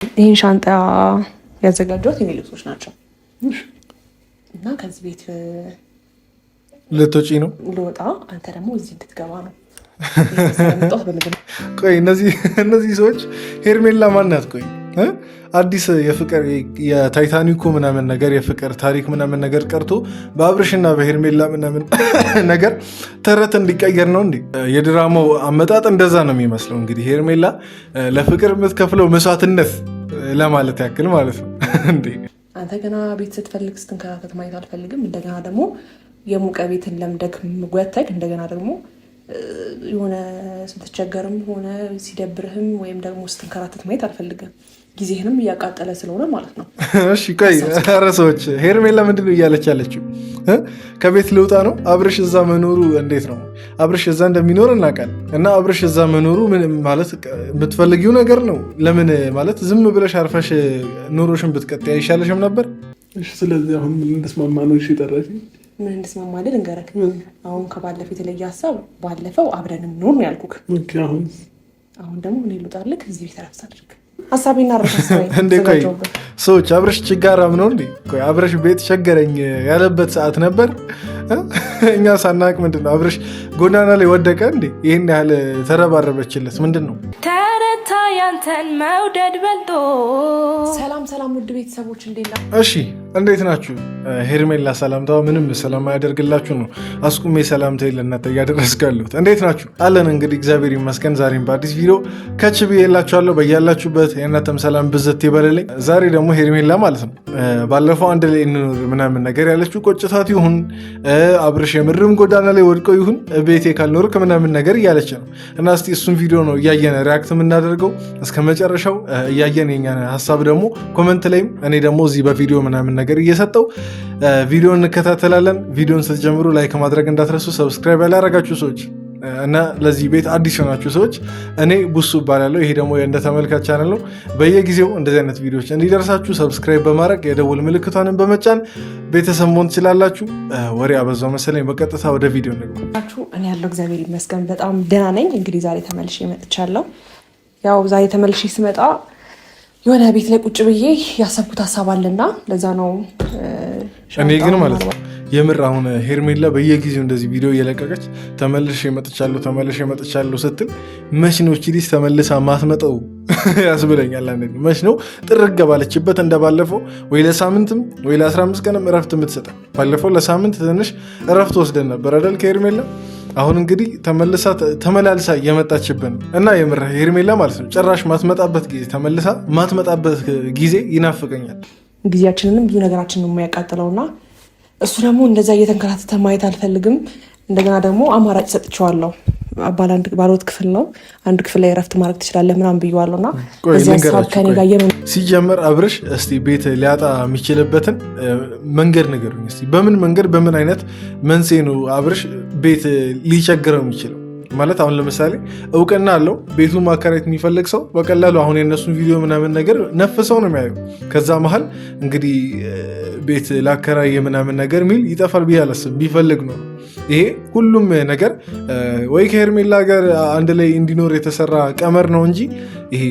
ይህን ሻንጣ ያዘጋጇት የኔ ልብሶች ናቸው እና ከዚህ ቤት ልትወጪ ነው? ልወጣ፣ አንተ ደግሞ እዚህ እንድትገባ ነው። ቆይ እነዚህ ሰዎች ሄርሜላ ማናት? ቆይ አዲስ የፍቅር የታይታኒኩ ምናምን ነገር የፍቅር ታሪክ ምናምን ነገር ቀርቶ በአብርሽና በሄርሜላ ምናምን ነገር ተረት እንዲቀየር ነው እንዴ? የድራማው አመጣጥ እንደዛ ነው የሚመስለው። እንግዲህ ሄርሜላ ለፍቅር የምትከፍለው መስዋዕትነት ለማለት ያክል ማለት ነው እንዴ። አንተ ገና ቤት ስትፈልግ ስትንከራተት ማየት አልፈልግም። እንደገና ደግሞ የሙቀ ቤትን ለምደክ ጎተክ እንደገና ደግሞ የሆነ ስትቸገርም ሆነ ሲደብርህም ወይም ደግሞ ስትንከራተት ማየት አልፈልግም። ጊዜህንም እያቃጠለ ስለሆነ ማለት ነው። እሺ ቆይ ኧረ ሰዎች ሄርሜላ ምንድን ነው እያለች ያለችው? ከቤት ልውጣ ነው? አብርሽ እዛ መኖሩ እንዴት ነው? አብርሽ እዛ እንደሚኖር እናውቃለን። እና አብርሽ እዛ መኖሩ ማለት የምትፈልጊው ነገር ነው። ለምን ማለት ዝም ብለሽ አርፈሽ ኑሮሽን ብትቀጥይ አይሻለሽም ነበር? ስለዚህ አሁን ምን እንደስማማ ነው? እሺ ጠራሽ ምን እንደስማማልን እንገረክ። አሁን ከባለፈው የተለየ ሀሳብ፣ ባለፈው አብረን እንኖር ነው ያልኩክ። አሁን ደግሞ እኔ ልውጣልክ፣ እዚህ ቤት ረፍት አድርግ ሀሳቤና እንዴ። ቆይ ሰዎች አብረሽ ችጋራም ነው እንዴ? ቆይ አብረሽ ቤት ቸገረኝ ያለበት ሰዓት ነበር። እኛ ሳናቅ ምንድን ነው አብረሽ ጎዳና ላይ ወደቀ እንዴ? ይህን ያህል ተረባረበችለት ምንድን ነው? ተረታ ያንተን መውደድ በልጦ። ሰላም ውድ ቤተሰቦች እንዴት ናችሁ? እሺ እንዴት ናችሁ? ሄርሜላ ሰላምታዋ ምንም ስለማያደርግላችሁ ነው አስቁሜ ሰላምታ ለእናንተ እያደረስካለሁት። እንዴት ናችሁ? አለን እንግዲህ እግዚአብሔር ይመስገን። ዛሬም በአዲስ ቪዲዮ ከች ብዬላችኋለሁ። በያላችሁበት የእናንተም ሰላም ብዘት ይበልልኝ። ዛሬ ደግሞ ሄርሜላ ማለት ነው ባለፈው አንድ ላይ እንኖር ምናምን ነገር ያለችው ቆጭታት ይሁን አብርሽ የምርም ጎዳና ላይ ወድቆ ይሁን ቤቴ ካልኖርክ ምናምን ነገር እያለች ነው። እና እስቲ እሱን ቪዲዮ ነው እያየን ሪያክት የምናደርገው እስከ መጨረሻው እያየን የኛን ሀሳብ ደግሞ ኮመንት ላይም እኔ ደግሞ እዚህ በቪዲዮ ምናምን ነገር እየሰጠው ቪዲዮ እንከታተላለን። ቪዲዮን ስትጀምሩ ላይክ ማድረግ እንዳትረሱ። ሰብስክራይብ ያላረጋችሁ ሰዎች እና ለዚህ ቤት አዲስ የሆናችሁ ሰዎች እኔ ቡሱ እባላለሁ። ይሄ ደግሞ እንደ ተመልካች ቻናል ነው። በየጊዜው እንደዚህ አይነት ቪዲዮዎች እንዲደርሳችሁ ሰብስክራይብ በማድረግ የደውል ምልክቷንን በመጫን ቤተሰብ መሆን ትችላላችሁ። ወሬ አበዛው መሰለኝ። በቀጥታ ወደ ቪዲዮ እንግባ። እኔ ያለው እግዚአብሔር ይመስገን በጣም ደህና ነኝ። እንግዲህ ዛሬ ተመልሼ መጥቻለሁ። ያው ዛሬ ተመልሼ ስመጣ የሆነ ቤት ላይ ቁጭ ብዬ ያሰብኩት ሀሳብ አለና ለዛ ነው። እኔ ግን ማለት ነው የምር አሁን ሄርሜላ በየጊዜው እንደዚህ ቪዲዮ እየለቀቀች ተመልሼ መጥቻለሁ ስትል መች ነው እቺ ልጅ ተመልሳ ማትመጣው ያስብለኛል። አንዴ መች ነው ጥርግ ባለችበት እንደባለፈው ወይ ለሳምንትም ወይ ለ15 ቀንም እረፍት የምትሰጠን? ባለፈው ለሳምንት ትንሽ እረፍት ወስደን ነበር አይደል ከሄርሜላ። አሁን እንግዲህ ተመላልሳ እየመጣችብን እና የምር ሄርሜላ ማለት ነው ጭራሽ ማትመጣበት ጊዜ ተመልሳ ማትመጣበት ጊዜ ይናፍቀኛል። ጊዜያችንንም ብዙ ነገራችንን ነው የሚያቃጥለውና እሱ ደግሞ እንደዛ እየተንከራተተ ማየት አልፈልግም። እንደገና ደግሞ አማራጭ ሰጥቼዋለሁ። ባሎት ክፍል ነው አንድ ክፍል ላይ ረፍት ማድረግ ትችላለህ ምናምን ብዬዋለሁ። እና እዚህ ሀሳብ ከኔ ጋር ሲጀመር አብርሽ እስቲ ቤት ሊያጣ የሚችልበትን መንገድ ንገሩኝ እስቲ። በምን መንገድ በምን አይነት መንስኤ ነው አብርሽ ቤት ሊቸግረው የሚችለው? ማለት አሁን ለምሳሌ እውቅና አለው ቤቱን ማከራየት የሚፈልግ ሰው በቀላሉ አሁን የነሱን ቪዲዮ ምናምን ነገር ነፍሰው ነው የሚያየው። ከዛ መሀል እንግዲህ ቤት ላከራየ ምናምን ነገር ሚል ይጠፋል ብዬ አላስብም። ቢፈልግ ነው ይሄ ሁሉም ነገር ወይ ከሄርሜላ ጋር አንድ ላይ እንዲኖር የተሰራ ቀመር ነው እንጂ ይሄ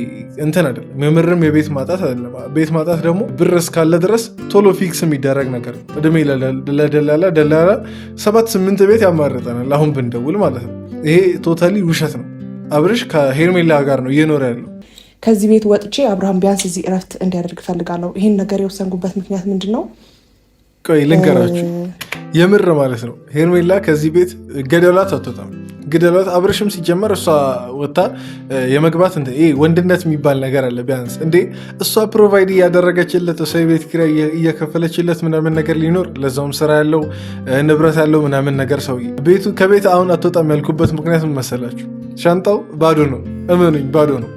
እንትን አይደለም። የምርም የቤት ማጣት አይደለም። ቤት ማጣት ደግሞ ብር እስካለ ድረስ ቶሎ ፊክስ የሚደረግ ነገር እድሜ ለደላላ 7-8 ቤት ያማርጠናል አሁን ብንደውል ማለት ነው። ይሄ ቶታሊ ውሸት ነው። አብርሽ ከሄርሜላ ጋር ነው እየኖረ ያለው። ከዚህ ቤት ወጥቼ አብርሃም ቢያንስ እዚህ እረፍት እንዲያደርግ ፈልጋለሁ። ይህን ነገር የወሰንኩበት ምክንያት ምንድን ነው? ቆይ ልንገራችሁ። የምር ማለት ነው ሄርሜላ ከዚህ ቤት ገደሏት አትወጣም። ግደሏት። አብርሽም ሲጀመር እሷ ወታ የመግባት ወንድነት የሚባል ነገር አለ። ቢያንስ እንዴ እሷ ፕሮቫይድ እያደረገችለት እሷ የቤት ኪራይ እየከፈለችለት ምናምን ነገር ሊኖር ለዛውም ስራ ያለው ንብረት ያለው ምናምን ነገር ሰው ቤቱ ከቤት አሁን አትወጣም ያልኩበት ምክንያት ምን መሰላችሁ? ሻንጣው ባዶ ነው። እመኑኝ ባዶ ነው።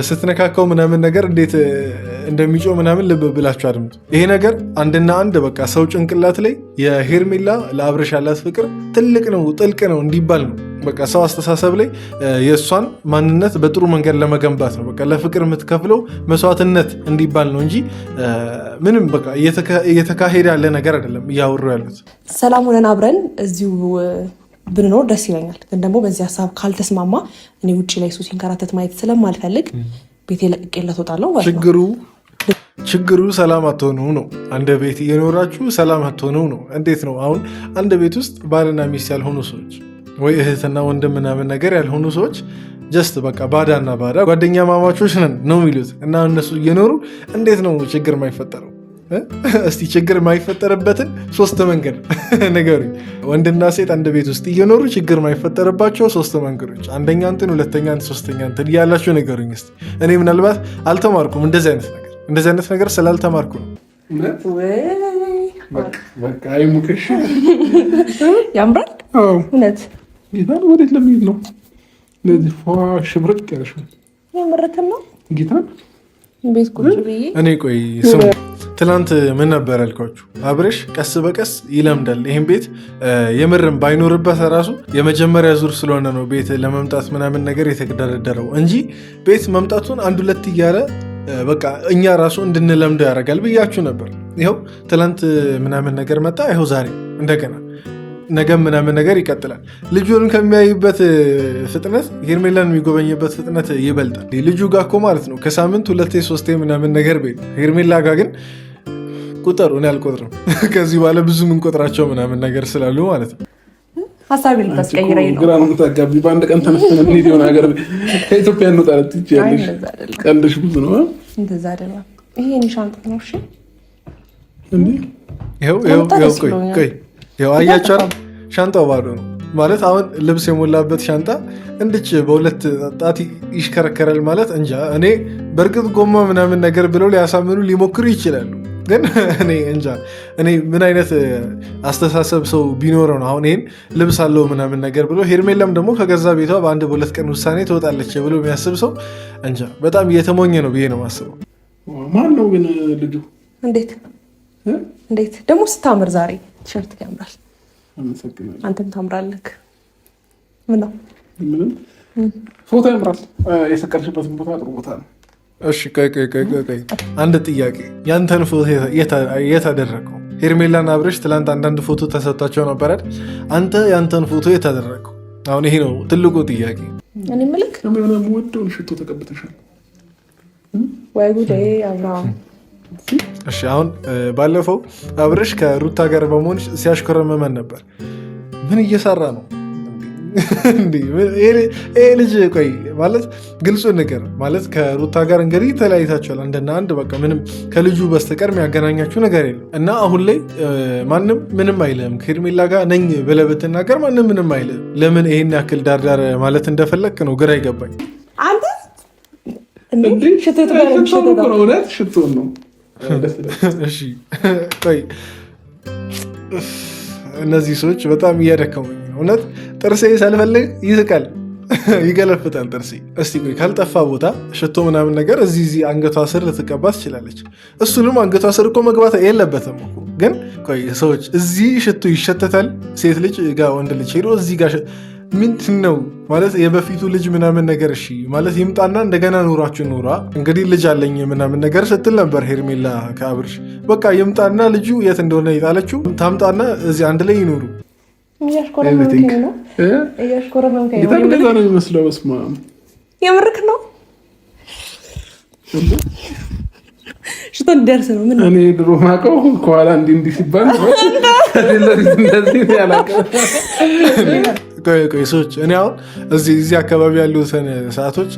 ስትነካካው ምናምን ነገር እንዴት እንደሚጮህ ምናምን ልብ ብላችሁ አድምጡ። ይሄ ነገር አንድና አንድ በቃ ሰው ጭንቅላት ላይ የሄርሜላ ለአብርሽ ያላት ፍቅር ትልቅ ነው ጥልቅ ነው እንዲባል ነው። በቃ ሰው አስተሳሰብ ላይ የእሷን ማንነት በጥሩ መንገድ ለመገንባት ነው። በቃ ለፍቅር የምትከፍለው መስዋዕትነት እንዲባል ነው እንጂ ምንም በቃ እየተካሄደ ያለ ነገር አይደለም እያወሩ ያሉት። ሰላም ሆነን አብረን እዚሁ ብንኖር ደስ ይለኛል። ግን ደግሞ በዚህ ሀሳብ ካልተስማማ እኔ ውጭ ላይ እሱ ሲንከራተት ማየት ስለማልፈልግ ቤቴ ለቅቄለት እወጣለሁ ማለት ነው። ችግሩ ሰላም አትሆኑ ነው። አንድ ቤት እየኖራችሁ ሰላም አትሆኑ ነው። እንዴት ነው አሁን አንድ ቤት ውስጥ ባልና ሚስት ያልሆኑ ሰዎች ወይ እህትና ወንድም ምናምን ነገር ያልሆኑ ሰዎች ጀስት በቃ ባዳና ባዳ ጓደኛ ማማቾች ነን ነው የሚሉት እና እነሱ እየኖሩ እንዴት ነው ችግር ማይፈጠረው? እስቲ ችግር ማይፈጠርበትን 3 መንገድ ንገሩኝ። ወንድና ሴት አንድ ቤት ውስጥ እየኖሩ ችግር ማይፈጠርባቸው 3 መንገዶች፣ አንደኛ እንትን፣ ሁለተኛ እንትን፣ ሶስተኛ እንትን እያላችሁ ንገሩኝ እስቲ። እኔ ምናልባት አልተማርኩም እንደዚህ አይነት ነገር ስላልተማርኩ ነው። ያምራል እውነት። ጌታን ወዴት ለሚሄድ ነው? ለዚህ ሽብርቅ ያለሽ የምርክን ነው ጌታን ቤት ቁጭ ብዬ እኔ ቆይ ስሙ፣ ትናንት ምን ነበር ያልኳችሁ? አብርሽ ቀስ በቀስ ይለምዳል ይህን ቤት። የምርም ባይኖርበት ራሱ የመጀመሪያ ዙር ስለሆነ ነው ቤት ለመምጣት ምናምን ነገር የተደረደረው እንጂ ቤት መምጣቱን 1-2 እያለ በቃ እኛ ራሱ እንድንለምደው ያደርጋል ብያችሁ ነበር። ይኸው ትናንት ምናምን ነገር መጣ፣ ይኸው ዛሬ እንደገና ነገም ምናምን ነገር ይቀጥላል። ልጁን ከሚያይበት ፍጥነት ሄርሜላን የሚጎበኝበት ፍጥነት ይበልጣል። ልጁ ጋር እኮ ማለት ነው ከሳምንት 2-3 ምናምን ነገር ቤት። ሄርሜላ ጋር ግን ቁጥር እኔ አልቆጥርም። ከዚህ በኋላ ብዙ የምንቆጥራቸው ምናምን ነገር ስላሉ ማለት ነው። ሀሳቢ ልታስቀይረኝ ነው። ግራ ነው የምታጋቢ። በአንድ ቀን ተነስተን እንሂድ የሆነ ሀገር ከኢትዮጵያ እንውጣለት ትችያለሽ። ቀልድሽ ብዙ ነው። እንደዛ አይደለም። ይሄ እኔ ሻንጣ ነው። እሺ ይኸው አያቸራ ሻንጣው ባዶ ነው ማለት አሁን ልብስ የሞላበት ሻንጣ እንድች በሁለት ጣት ይሽከረከራል ማለት እንጃ። እኔ በእርግጥ ጎማ ምናምን ነገር ብለው ሊያሳምኑ ሊሞክሩ ይችላሉ፣ ግን እኔ እንጃ። እኔ ምን አይነት አስተሳሰብ ሰው ቢኖረው ነው አሁን ይህን ልብስ አለው ምናምን ነገር ብሎ ሄርሜላም ደግሞ ከገዛ ቤቷ በ1-2 ቀን ውሳኔ ትወጣለች ብሎ የሚያስብ ሰው እንጃ፣ በጣም እየተሞኘ ነው ብዬ ነው የማስበው። ማን ነው ግን ልጁ? እንዴት ደግሞ ስታምር ዛሬ ቲሸርት ያምራል። አንተም ታምራለህ። ምን ነው ፎቶ ያምራል። የሰቀልሽበትን ቦታ ጥሩ ቦታ ነው። እሺ ቆይ አንድ ጥያቄ፣ ያንተን ፎቶ የት አደረገው? ሄርሜላና አብርሽ ትላንት አንዳንድ ፎቶ ተሰጥቷቸው ነበር አይደል? አንተ ያንተን ፎቶ የት አደረገው? አሁን ይሄ ነው ትልቁ ጥያቄ። እኔ ምልክ ወደውን ሽቶ ተቀብተሻል ወይ ጉዴ አብርሃም። እሺ አሁን ባለፈው አብርሽ ከሩታ ጋር በመሆን ሲያሽኮረመመን ነበር። ምን እየሰራ ነው ይሄ ልጅ? ቆይ ማለት ግልጹ ነገር ማለት ከሩታ ጋር እንግዲህ ተለያይታችኋል አንድና አንድ፣ በቃ ምንም ከልጁ በስተቀር የሚያገናኛችሁ ነገር የለም። እና አሁን ላይ ማንም ምንም አይልም። ከሄርሜላ ጋር ነኝ ብለህ ብትናገር ማንም ምንም አይልም። ለምን ይሄን ያክል ዳርዳር ማለት እንደፈለግክ ነው ግራ ይገባኝ። ሽቶ ነው። እሺ ቆይ እነዚህ ሰዎች በጣም እያደከሙኝ ነው እውነት። ጥርሴ ሳልፈልግ ይስቃል፣ ይገለፍጣል ጥርሴ። እስቲ ቆይ ካልጠፋ ቦታ ሽቶ ምናምን ነገር እዚህ አንገቷ ስር ልትቀባ ትችላለች። እሱንም አንገቷ ስር እኮ መግባት የለበትም እኮ። ግን ቆይ ሰዎች እዚህ ሽቶ ይሸተታል? ሴት ልጅ ጋር ወንድ ልጅ ሄዶ እዚህ ጋር ምንድን ነው ማለት የበፊቱ ልጅ ምናምን ነገር? እሺ ማለት ይምጣና እንደገና ኑሯችን ኑሯ እንግዲህ ልጅ አለኝ ምናምን ነገር ስትል ነበር ሄርሜላ ከአብርሽ። በቃ ይምጣና ልጁ የት እንደሆነ የጣለችው ታምጣና እዚህ አንድ ላይ ይኖሩ። እያሽኮረመምከኝ ነው። እንደዛ ነው የሚመስለው። በስመ አብ የምርክ ነው። ሽቶ እንዲደርስ ነው። ምን እኔ ድሮ ማውቀው ከኋላ እንዲህ ሲባል እንደዚህ ያላቀ ቆይ ሰዎች፣ እኔ አሁን እዚህ አካባቢ ያሉትን ሰዓቶች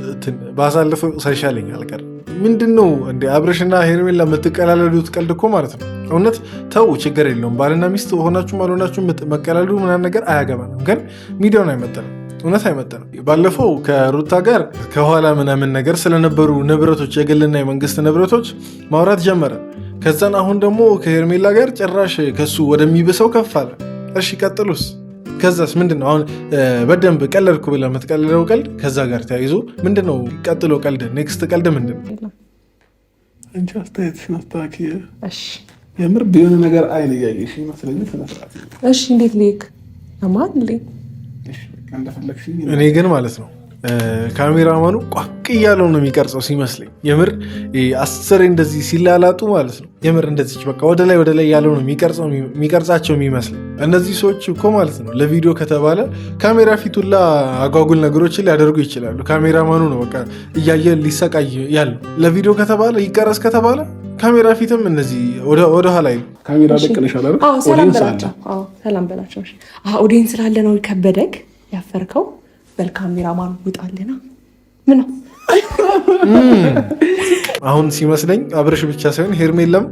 ባሳልፈው ሳይሻለኝ አልቀርም። ምንድን ነው እንደ አብርሽና ሄርሜላ የምትቀላለዱት ቀልድ እኮ ማለት ነው። እውነት ተው፣ ችግር የለውም። ባልና ሚስት ሆናችሁም አልሆናችሁም መቀላለዱ ምናምን ነገር አያገባንም። ግን ሚዲያውን አይመጠንም፣ እውነት አይመጠንም። ባለፈው ከሩታ ጋር ከኋላ ምናምን ነገር ስለነበሩ ንብረቶች፣ የግልና የመንግስት ንብረቶች ማውራት ጀመረ። ከዛን አሁን ደግሞ ከሄርሜላ ጋር ጭራሽ ከሱ ወደሚብሰው ከፍ አለ። እሺ ቀጥሉስ? ከዛስ ምንድን ነው አሁን? በደንብ ቀለድኩ ብለህ የምትቀልለው ቀልድ ከዛ ጋር ተያይዞ ምንድን ነው ቀጥሎ? ቀልድ ኔክስት ቀልድ ምንድን ነው? አንቺ አስተያየትሽን አስተካክዬ የምር ቢሆን ነገር አይን እያየሽ ይመስለኝ ተነስራት። እሺ እንዴት ልክ አማን ልክ እንደፈለግሽ። እኔ ግን ማለት ነው ካሜራማኑ ቋቅ እያለው ነው የሚቀርጸው ሲመስለኝ። የምር 10 እንደዚህ ሲላላጡ ማለት ነው። የምር እንደዚች በቃ ወደ ላይ ያለው ነው የሚቀርጻቸው የሚመስለኝ። እነዚህ ሰዎች እኮ ማለት ነው ለቪዲዮ ከተባለ ካሜራ ፊቱላ አጓጉል ነገሮችን ሊያደርጉ ይችላሉ። ካሜራማኑ ነው በቃ እያየ ሊሰቃይ ያለው። ለቪዲዮ ከተባለ ይቀረጽ ከተባለ ካሜራ ፊትም እነዚህ ወደ ኋላ ይሉ ካሜራ ደቅነሻል አይደል? ሰላም በላቸው። ኦዲየንስ ስላለ ነው ከበደግ ያፈርከው። በል ካሜራማን ውጣልና ምን ነው አሁን ሲመስለኝ አብርሽ ብቻ ሳይሆን ሄርሜላም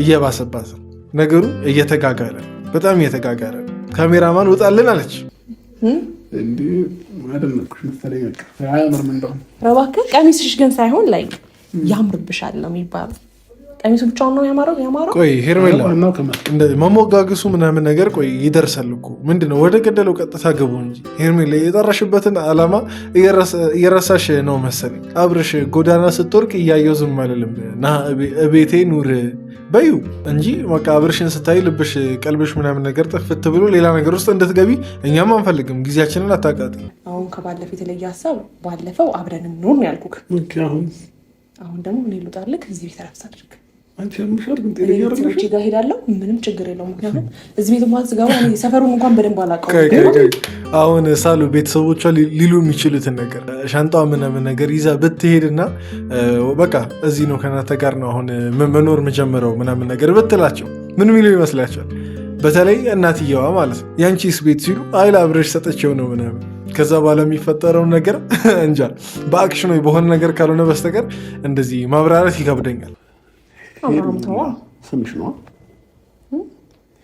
እየባሰባት ነገሩ እየተጋጋለ በጣም እየተጋጋለ። ካሜራማን ውጣልን አለች። እንዴ ማደነቅሽ መሰለኝ። አያምርም እንደው እባክህ ቀሚስሽ ግን ሳይሆን ላይ ያምርብሻል ነው የሚባለው። ቀሚሱ ብቻውን ነው ያማረው። ቆይ ሄርሜላ መሞጋገሱ ምናምን ነገር ቆይ ይደርሳል እኮ ምንድነው? ወደ ገደለው ቀጥታ ገቡ እንጂ ሄርሜላ የጠራሽበትን ዓላማ እየረሳሽ ነው መሰለኝ። አብርሽ ጎዳና ስትወርቅ እያየው ዝም አልልም ና ቤቴ ኑር በዩ እንጂ በቃ አብርሽን ስታይ ልብሽ ቀልብሽ ምናምን ነገር ጥፍት ብሎ ሌላ ነገር ውስጥ እንድትገቢ እኛም አንፈልግም። ጊዜያችንን አታቃጥ። አሁን ከባለፈው የተለየ ሀሳብ ባለፈው አብረን እንኖር ነው ያልኩክ። አሁን ደግሞ እኔ ልውጣልክ እዚህ ቤት ረፍት አድርግ። ጋር ሄዳለሁ ምንም ችግር የለውም። ምክንያቱም እዚህ ቤት ማለት ስገባ ሰፈሩን እንኳን በደንብ አላውቀውም። አሁን ሳሉ ቤተሰቦቿ ሊሉ የሚችሉትን ነገር ሻንጣ ምናምን ነገር ይዛ ብትሄድና በቃ እዚህ ነው ከእናንተ ጋር ነው አሁን መኖር የምጀምረው ምናምን ነገር ብትላቸው ምን ሚሉ ይመስላቸዋል? በተለይ እናትየዋ ማለት ነው ያንቺስ ቤት ሲሉ አይላ አብረሽ ሰጠችው ነው ምናምን። ከዛ በኋላ የሚፈጠረውን ነገር እንጃ በአክሽን ወይ በሆነ ነገር ካልሆነ በስተቀር እንደዚህ ማብራራት ይከብደኛል። ስምሽ ነው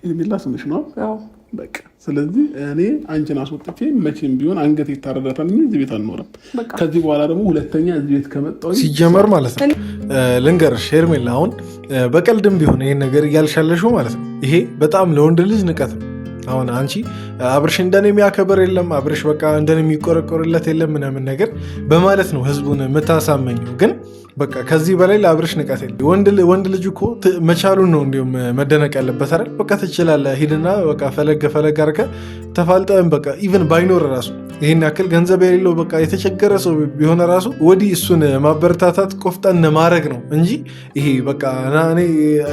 የሚላ ስምሽ ነው በቃ። ስለዚህ እኔ አንቺን አስወጥቼ መቼም ቢሆን አንገት ይታረዳታል እንጂ እዚህ ቤት አልኖርም። ከዚህ በኋላ ደግሞ ሁለተኛ እዚህ ቤት ከመጣሁ ሲጀመር ማለት ነው ልንገርሽ ሄርሜላ፣ አሁን በቀልድም ቢሆን ይሄን ነገር እያልሻለሽው ማለት ነው ይሄ በጣም ለወንድ ልጅ ንቀት ነው። አሁን አንቺ አብርሽ እንደኔ የሚያከብር የለም አብርሽ በቃ እንደኔ የሚቆረቆርለት የለም ምናምን ነገር በማለት ነው ህዝቡን የምታሳመኘው። ግን በቃ ከዚህ በላይ ለአብርሽ ንቀት የለም። ወንድ ልጅ እኮ መቻሉን ነው እንዲሁም መደነቅ ያለበት አይደል? በቃ ትችላለህ፣ ሂድና በቃ ፈለግ አድርገህ ተፋልጠን በቃ ኢቨን ባይኖር ራሱ ይህን ያክል ገንዘብ የሌለው በቃ የተቸገረ ሰው ቢሆነ ራሱ ወዲህ እሱን ማበረታታት ቆፍጠን ማድረግ ነው እንጂ ይሄ በቃ እኔ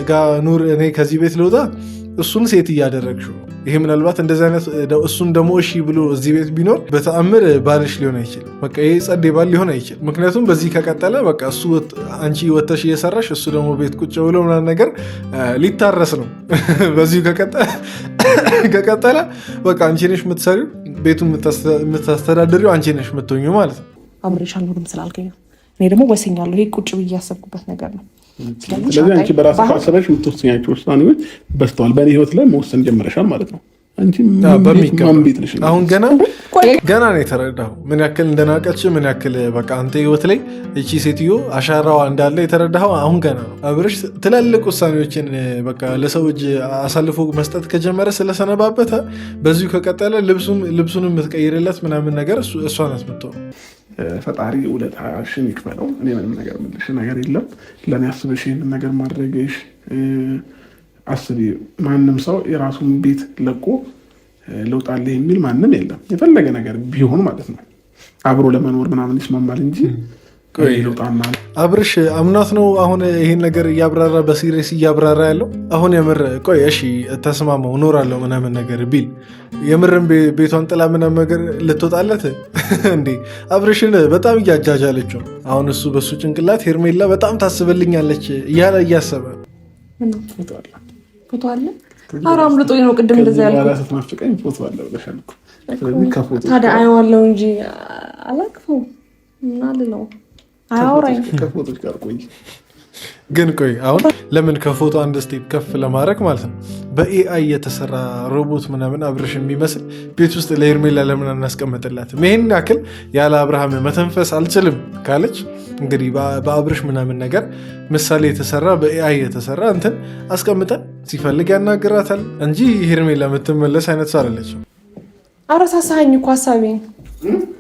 ጋ ኑር እኔ ከዚህ ቤት ልውጣ እሱን ሴት እያደረግሽው ነው። ይሄ ምናልባት እንደዚህ አይነት እሱም ደግሞ እሺ ብሎ እዚህ ቤት ቢኖር በተአምር ባልሽ ሊሆን አይችልም። በቃ ይሄ ጸዴ ባል ሊሆን አይችልም። ምክንያቱም በዚህ ከቀጠለ በቃ እሱ አንቺ ወተሽ እየሰራሽ እሱ ደግሞ ቤት ቁጭ ብሎ ምናምን ነገር ሊታረስ ነው። በዚሁ ከቀጠለ በቃ አንቺ ነሽ የምትሰሪው፣ ቤቱን የምታስተዳድሪው አንቺ ነሽ የምትሆኙ ማለት ነው። አብሬሽ አልኖርም ስላልከኝ ነው። እኔ ደግሞ ወሰኛለሁ። ይሄ ቁጭ ብዬ ያሰብኩበት ነገር ነው። ስለዚህ አንቺ በራስሽ ካሰበሽ የምትወስኛቸው ውሳኔዎች በስተዋል። በእኔ ህይወት ላይ መወሰን ጀምረሻል ማለት ነው። አንቺ ማን ቤት ነሽ? አሁን ገና ነው የተረዳሁ ምን ያክል እንደናቀች፣ ምን ያክል በቃ አንተ ህይወት ላይ እቺ ሴትዮ አሻራዋ እንዳለ የተረዳኸው አሁን ገና ነው። አብርሽ ትላልቅ ውሳኔዎችን በቃ ለሰው እጅ አሳልፎ መስጠት ከጀመረ ስለሰነባበተ በዚሁ ከቀጠለ ልብሱን የምትቀይርለት ምናምን ነገር እሷ ናት የምትሆነው። ፈጣሪ ውለታሽን ይክፈለው። እኔ ምንም ነገር የምልሽ ነገር የለም። ለእኔ አስበሽ ይህንን ነገር ማድረግሽ አስቢ። ማንም ሰው የራሱን ቤት ለቆ ለውጣለህ የሚል ማንም የለም። የፈለገ ነገር ቢሆን ማለት ነው አብሮ ለመኖር ምናምን ይስማማል እንጂ ለውጣና አብርሽ አምናት ነው አሁን ይሄን ነገር እያብራራ በሲሪየስ እያብራራ ያለው። አሁን የምር ቆይ እሺ ተስማማው እኖራለሁ ምናምን ነገር ቢል የምርም ቤቷን ጥላ ምናምን ነገር ልትወጣለት እንዴ? አብርሽን በጣም እያጃጃለችው አሁን እሱ በሱ ጭንቅላት ሄርሜላ በጣም ታስብልኛለች እያለ እያሰበ ፎቶ አለ አራም ልጦኝ ነው ቅድም እንደዛ ያልኩት። ስትናፍቀኝ ፎቶ አለ ብለሻል እኮ። ስለዚህ ከፎቶ ታዲያ አየዋለሁ እንጂ አላቅፈው እና ልለው አያወራኝ ከፎቶች ጋር ቆይ። ግን ቆይ አሁን ለምን ከፎቶ አንድ ስቴፕ ከፍ ለማድረግ ማለት ነው በኤአይ የተሰራ ሮቦት ምናምን አብርሽ የሚመስል ቤት ውስጥ ለሄርሜላ ለምን አናስቀምጥላትም? ይሄን ያክል ያለ አብርሃም መተንፈስ አልችልም ካለች እንግዲህ በአብርሽ ምናምን ነገር ምሳሌ የተሰራ በኤአይ የተሰራ እንትን አስቀምጠን ሲፈልግ ያናግራታል እንጂ ሄርሜላ የምትመለስ አይነት ሰው አይደለችም። አረሳሳኝ እኮ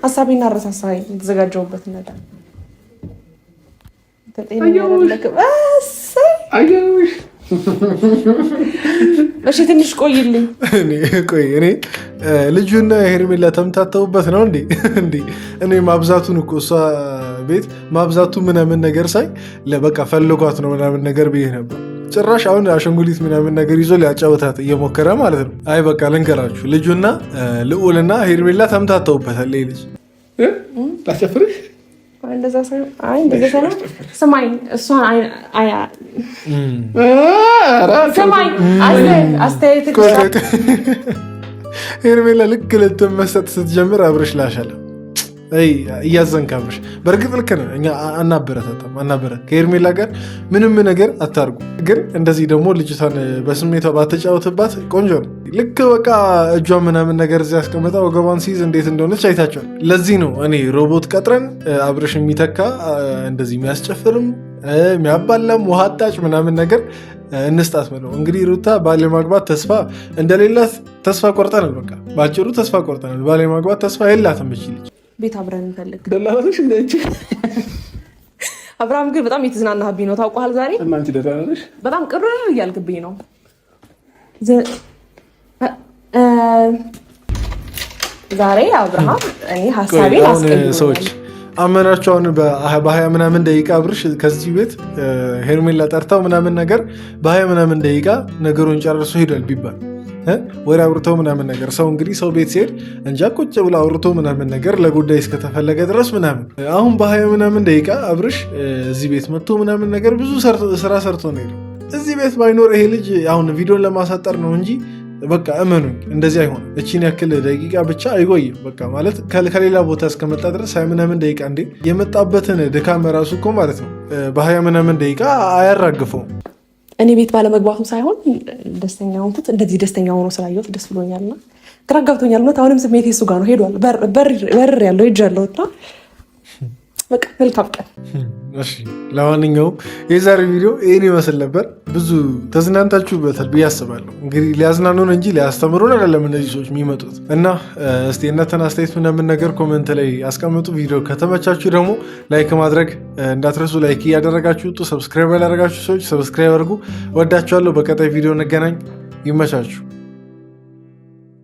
ሀሳቤን አረሳሳኝ የተዘጋጀሁበት ነገር እሺ ትንሽ ቆይልኝ። እኔ ልጁና ሄርሜላ ተምታተውበት ነው እንዴ? እኔ ማብዛቱን እኮ እሷ ቤት ማብዛቱ ምናምን ነገር ሳይ ለበቃ ፈልጓት ነው ምናምን ነገር ብዬ ነበር። ጭራሽ አሁን አሸንጉሊት ምናምን ነገር ይዞ ሊያጫውታት እየሞከረ ማለት ነው። አይ በቃ ልንገራችሁ፣ ልጁና ልዑልና ሄርሜላ ተምታተውበታል። ልጅ ላስጨፍርሽ እንደዛ ሳይሆን ስማኝ፣ እሷን ስማኝ፣ አስተያየት ሄርሜላ ልክ ልትመሰጥ ስትጀምር አብርሽ ላሻለ እያዘንክ አብርሽ። በእርግጥ ልክ ነህ፣ እኛ አናበረታታም። ከሄርሜላ ጋር ምንም ነገር አታርጉ። ግን እንደዚህ ደግሞ ልጅቷን በስሜቷ ባተጫወትባት ቆንጆ ነው። ልክ በቃ እጇ ምናምን ነገር እዚህ ያስቀመጣ ወገቧን ሲይዝ እንዴት እንደሆነች አይታቸዋል። ለዚህ ነው እኔ ሮቦት ቀጥረን አብርሽ የሚተካ እንደዚህ የሚያስጨፍርም የሚያባላም ውሃ አጣጭ ምናምን ነገር እንስጣት ነው። እንግዲህ ሩታ ባለማግባት ተስፋ እንደሌላት ተስፋ ቆርጠናል። በቃ በአጭሩ ተስፋ ቆርጠናል። ባለማግባት ተስፋ የላትም እቺ ልጅ። ቤት አብረን እንፈልግ ደላላሽ እንደዚህ አብርሃም ግን በጣም የተዝናናህብኝ ነው ታውቀዋል። ዛሬ እናንቺ ደላላሽ በጣም ቅር እያልክብኝ ነው። ዛሬ አብርሃም እኔ ሀሳቤን አስቀይሮኛል። ሰዎች አመናቸውን በ20 ምናምን ደቂቃ አብርሽ ከዚህ ቤት ሄርሜላ ጠርታው ምናምን ነገር በ20 ምናምን ደቂቃ ነገሩን ጨርሶ ሄዷል ቢባል ወሬ አውርተው ምናምን ነገር ሰው እንግዲህ ሰው ቤት ሲሄድ እንጃ ቁጭ ብሎ አውርቶ ምናምን ነገር ለጉዳይ እስከተፈለገ ድረስ ምናምን አሁን በ20 ምናምን ደቂቃ አብርሽ እዚህ ቤት መጥቶ ምናምን ነገር ብዙ ስራ ሰርቶ ነው ሄደው። እዚህ ቤት ባይኖር ይሄ ልጅ አሁን ቪዲዮን ለማሳጠር ነው እንጂ በቃ እመኑኝ እንደዚህ አይሆንም። እቺን ያክል ደቂቃ ብቻ አይቆይም። በቃ ማለት ከሌላ ቦታ እስከመጣ ድረስ 20 ምናምን ደቂቃ እንዴ የመጣበትን ድካም ራሱ እኮ ማለት ነው በ20 ምናምን ደቂቃ አያራግፈውም። እኔ ቤት ባለመግባቱ ሳይሆን ደስተኛ ሆንኩት። እንደዚህ ደስተኛ ሆኖ ስላየሁት ደስ ብሎኛልና ግራ ገብቶኛል። እውነት አሁንም ስሜቴ እሱ ጋር ነው። ሄዷል። በር ያለው ሄጅ ያለው እና በቃ መልካም ቀን። እሺ ለማንኛውም የዛሬ ቪዲዮ ይህን ይመስል ነበር። ብዙ ተዝናንታችሁበታል ብዬ አስባለሁ። እንግዲህ ሊያዝናኑን እንጂ ሊያስተምሩን አይደለም እነዚህ ሰዎች የሚመጡት እና እስቲ እናንተን አስተያየት ምናምን ነገር ኮመንት ላይ አስቀምጡ። ቪዲዮ ከተመቻችሁ ደግሞ ላይክ ማድረግ እንዳትረሱ። ላይክ እያደረጋችሁ ሰብስክራይብ ያላደረጋችሁ ሰዎች ሰብስክራይብ አድርጉ። ወዳችኋለሁ። በቀጣይ ቪዲዮ እንገናኝ። ይመቻችሁ።